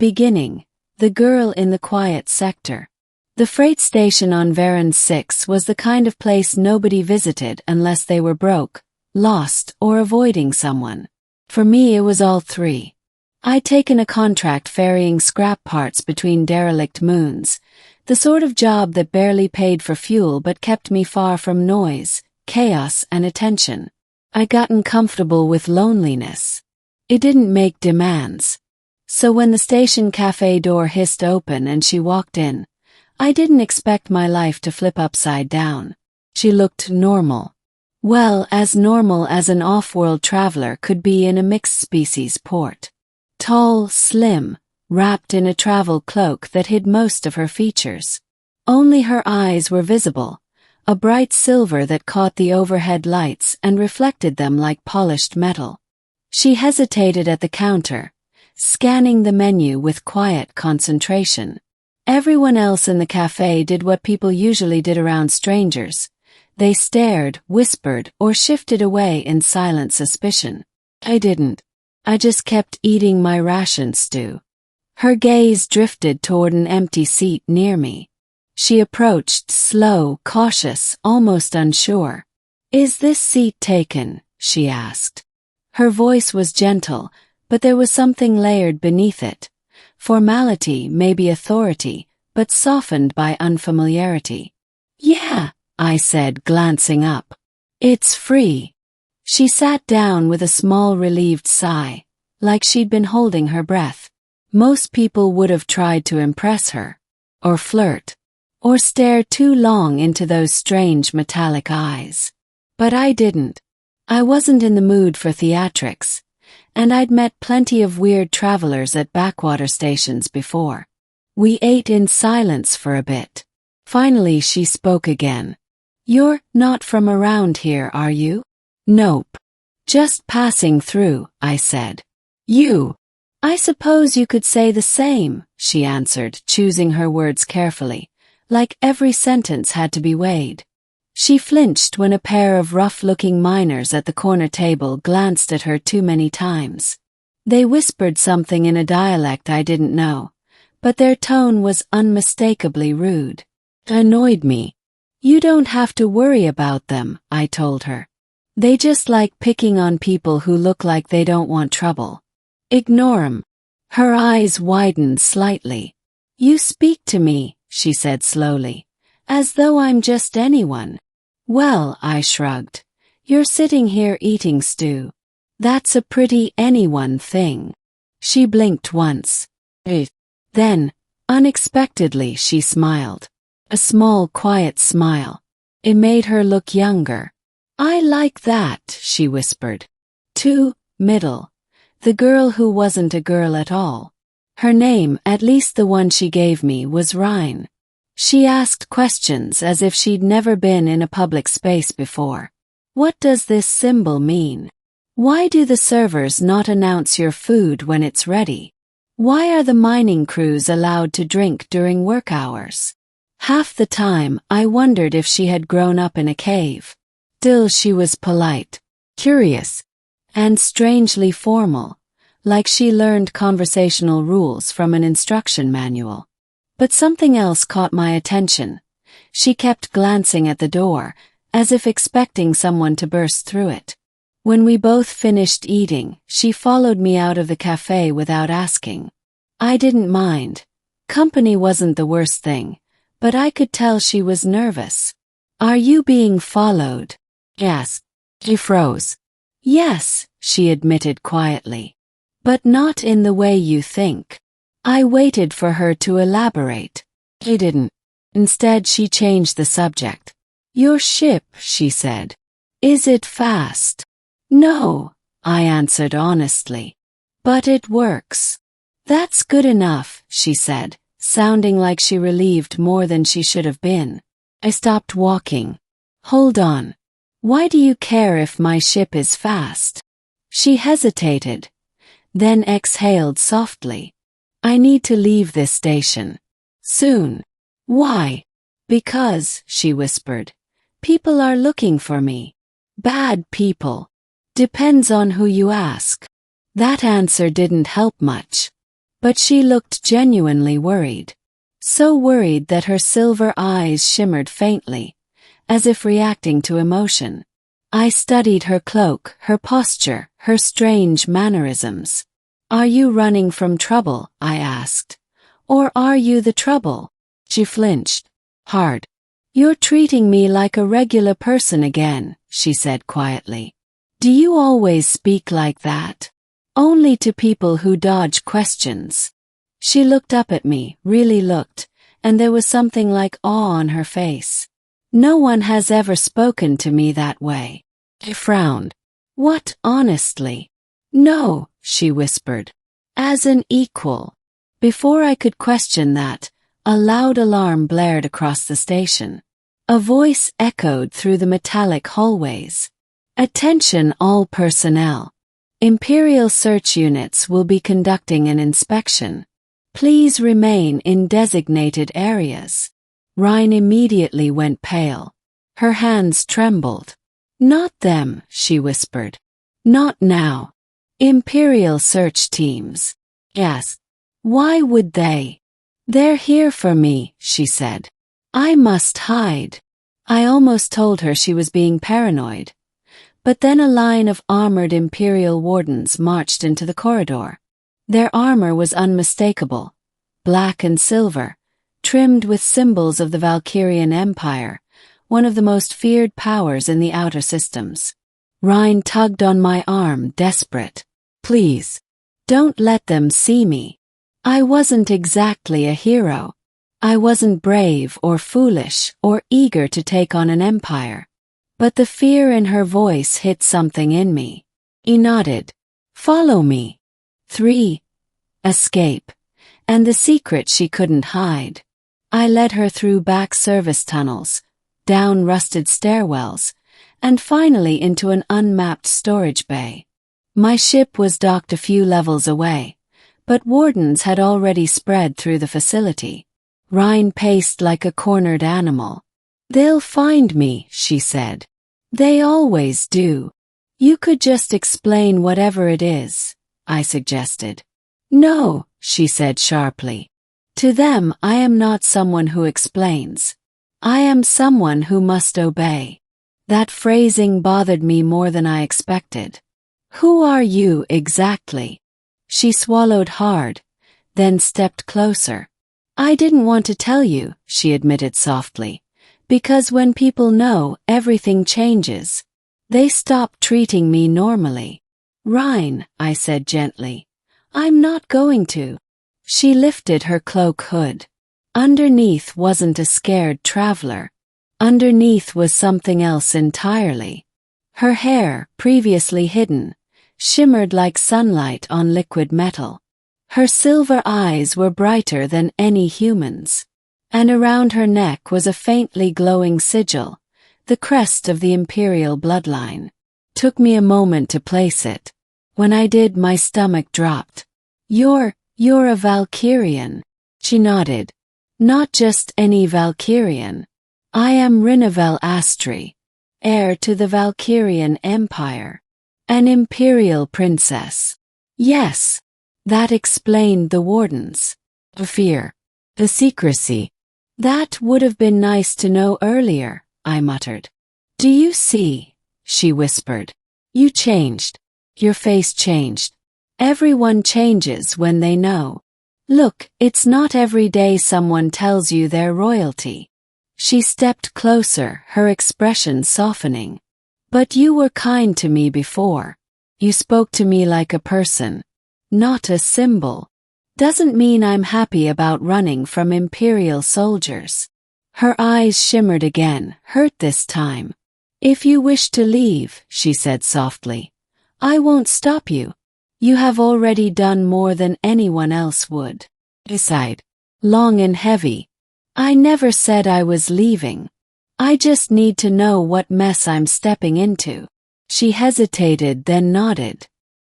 Beginning, the girl in the quiet sector. The freight station on Varan 6 was the kind of place nobody visited unless they were broke, lost, or avoiding someone. For me it was all three. I'd taken a contract ferrying scrap parts between derelict moons, the sort of job that barely paid for fuel but kept me far from noise, chaos, and attention. I'd gotten comfortable with loneliness. It didn't make demands. So when the station cafe door hissed open and she walked in, I didn't expect my life to flip upside down. She looked normal. Well, as normal as an off-world traveler could be in a mixed-species port. Tall, slim, wrapped in a travel cloak that hid most of her features. Only her eyes were visible, a bright silver that caught the overhead lights and reflected them like polished metal. She hesitated at the counter, scanning the menu with quiet concentration. Everyone else in the cafe did what people usually did around strangers. They stared, whispered, or shifted away in silent suspicion. I didn't. I just kept eating my ration stew. Her gaze drifted toward an empty seat near me. She approached, slow, cautious, almost unsure. "Is this seat taken?" she asked. Her voice was gentle, but there was something layered beneath it. Formality, maybe authority, but softened by unfamiliarity. "Yeah," I said, glancing up. "It's free." She sat down with a small relieved sigh, like she'd been holding her breath. Most people would have tried to impress her, or flirt, or stare too long into those strange metallic eyes. But I didn't. I wasn't in the mood for theatrics, and I'd met plenty of weird travelers at backwater stations before. We ate in silence for a bit. Finally she spoke again. "You're not from around here, are you?" "Nope. Just passing through," I said. "You?" "I suppose you could say the same," she answered, choosing her words carefully, like every sentence had to be weighed. She flinched when a pair of rough-looking miners at the corner table glanced at her too many times. They whispered something in a dialect I didn't know, but their tone was unmistakably rude. It annoyed me. "You don't have to worry about them," I told her. "They just like picking on people who look like they don't want trouble. Ignore 'em." Her eyes widened slightly. "You speak to me," she said slowly, "as though I'm just anyone." "Well," I shrugged, "you're sitting here eating stew. That's a pretty anyone thing." She blinked once. Then, unexpectedly, she smiled. A small, quiet smile. It made her look younger. "I like that," she whispered. "Too middle. The girl who wasn't a girl at all." Her name, at least the one she gave me, was Rhine. She asked questions as if she'd never been in a public space before. "What does this symbol mean? Why do the servers not announce your food when it's ready? Why are the mining crews allowed to drink during work hours?" Half the time, I wondered if she had grown up in a cave. Still, she was polite, curious, and strangely formal, like she learned conversational rules from an instruction manual. But something else caught my attention. She kept glancing at the door, as if expecting someone to burst through it. When we both finished eating, she followed me out of the cafe without asking. I didn't mind. Company wasn't the worst thing, but I could tell she was nervous. "Are you being followed?" "Yes." She froze. "Yes," she admitted quietly. "But not in the way you think." I waited for her to elaborate. She didn't. Instead, she changed the subject. "Your ship," she said. "Is it fast?" "No," I answered honestly. "But it works." "That's good enough," she said, sounding like she relieved more than she should have been. I stopped walking. "Hold on. Why do you care if my ship is fast?" She hesitated, then exhaled softly. "I need to leave this station. Soon." "Why?" "Because," she whispered, "people are looking for me." "Bad people." "Depends on who you ask." That answer didn't help much. But she looked genuinely worried. So worried that her silver eyes shimmered faintly, as if reacting to emotion. I studied her cloak, her posture, her strange mannerisms. "Are you running from trouble?" I asked. "Or are you the trouble?" She flinched. Hard. "You're treating me like a regular person again," she said quietly. "Do you always speak like that? Only to people who dodge questions." She looked up at me, really looked, and there was something like awe on her face. "No one has ever spoken to me that way." I frowned. "What, honestly?" "No," she whispered. "As an equal." Before I could question that, a loud alarm blared across the station. A voice echoed through the metallic hallways. "Attention all personnel. Imperial search units will be conducting an inspection. Please remain in designated areas." Rhine immediately went pale. Her hands trembled. "Not them," she whispered. "Not now. Imperial search teams." "Yes." "Why would they?" "They're here for me," she said. "I must hide." I almost told her she was being paranoid. But then a line of armored Imperial wardens marched into the corridor. Their armor was unmistakable, black and silver, trimmed with symbols of the Valkyrian Empire, one of the most feared powers in the outer systems. Rhine tugged on my arm, desperate. "Please, don't let them see me." I wasn't exactly a hero. I wasn't brave or foolish or eager to take on an empire. But the fear in her voice hit something in me. He nodded. "Follow me." 3. Escape. And the secret she couldn't hide. I led her through back service tunnels, down rusted stairwells, and finally into an unmapped storage bay. My ship was docked a few levels away, but wardens had already spread through the facility. Rhine paced like a cornered animal. "They'll find me," she said. "They always do." "You could just explain whatever it is," I suggested. "No," she said sharply. "To them I am not someone who explains. I am someone who must obey." That phrasing bothered me more than I expected. "Who are you exactly?" She swallowed hard, then stepped closer. "I didn't want to tell you," she admitted softly, "because when people know, everything changes. They stop treating me normally." "Rhine," I said gently, "I'm not going to." She lifted her cloak hood. Underneath wasn't a scared traveler. Underneath was something else entirely. Her hair, previously hidden, shimmered like sunlight on liquid metal. Her silver eyes were brighter than any human's. And around her neck was a faintly glowing sigil, the crest of the Imperial bloodline. Took me a moment to place it. When I did, my stomach dropped. You're a Valkyrian." She nodded. "Not just any Valkyrian. I am Rinnevel Astri, heir to the Valkyrian Empire. An Imperial princess." "Yes." That explained the wardens. The fear. The secrecy. "That would have been nice to know earlier," I muttered. "Do you see?" she whispered. "You changed. Your face changed. Everyone changes when they know. Look, it's not every day someone tells you they're royalty." She stepped closer, her expression softening. "But you were kind to me before. You spoke to me like a person, not a symbol. Doesn't mean I'm happy about running from Imperial soldiers." Her eyes shimmered again, hurt this time. "If you wish to leave," she said softly, "I won't stop you. You have already done more than anyone else would." I sighed, long and heavy. "I never said I was leaving. I just need to know what mess I'm stepping into." She hesitated, then nodded.